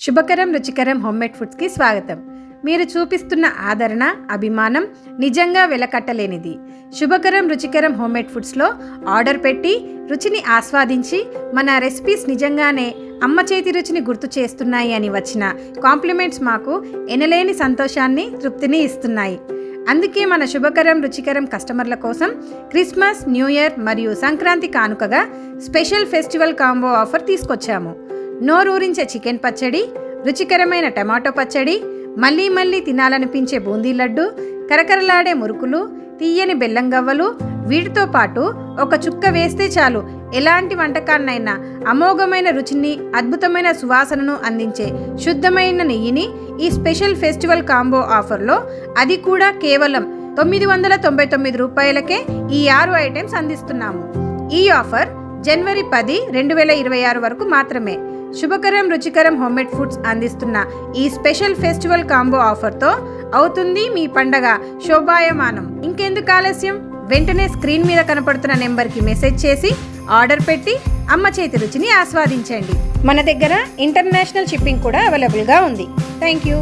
శుభకరం రుచికరం homemade ఫుడ్స్కి స్వాగతం. మీరు చూపిస్తున్న ఆదరణ, అభిమానం నిజంగా వెలకట్టలేనిది. శుభకరం రుచికరం హోమ్మేడ్ ఫుడ్స్లో ఆర్డర్ పెట్టి రుచిని ఆస్వాదించి మన రెసిపీస్ నిజంగానే అమ్మ చేతి రుచిని గుర్తు చేస్తున్నాయి అని వచ్చిన కాంప్లిమెంట్స్ మాకు ఎనలేని సంతోషాన్ని, తృప్తిని ఇస్తున్నాయి. అందుకే మన శుభకరం రుచికరం కస్టమర్ల కోసం క్రిస్మస్, న్యూ ఇయర్ మరియు సంక్రాంతి కానుకగా స్పెషల్ ఫెస్టివల్ కాంబో ఆఫర్ తీసుకొచ్చాము. నోరూరించే చికెన్ పచ్చడి, రుచికరమైన టమాటో పచ్చడి, మళ్ళీ మళ్ళీ తినాలనిపించే బూందీ లడ్డు, కరకరలాడే మురుకులు, తీయని బెల్లం గవ్వలు, వీటితో పాటు ఒక చుక్క వేస్తే చాలు ఎలాంటి వంటకాన్నైనా అమోఘమైన రుచిని, అద్భుతమైన సువాసనను అందించే శుద్ధమైన నెయ్యిని ఈ స్పెషల్ ఫెస్టివల్ కాంబో ఆఫర్లో, అది కూడా కేవలం 999 రూపాయలకే ఈ 6 ఐటమ్స్ అందిస్తున్నాము. ఈ ఆఫర్ జనవరి 10, 2026 వరకు మాత్రమే. శుభకరం రుచికరం హోమ్మేడ్ ఫుడ్స్ అందిస్తున్న ఈ స్పెషల్ ఫెస్టివల్ కాంబో ఆఫర్తో అవుతుంది మీ పండగ శోభాయమానం. ఇంకెందుకు ఆలస్యం? వెంటనే స్క్రీన్ మీద కనపడుతున్న నెంబర్కి మెసేజ్ చేసి ఆర్డర్ పెట్టి అమ్మ చేతి రుచిని ఆస్వాదించండి. మన దగ్గర ఇంటర్నేషనల్ షిప్పింగ్ కూడా అవైలబుల్గా ఉంది. Thank you.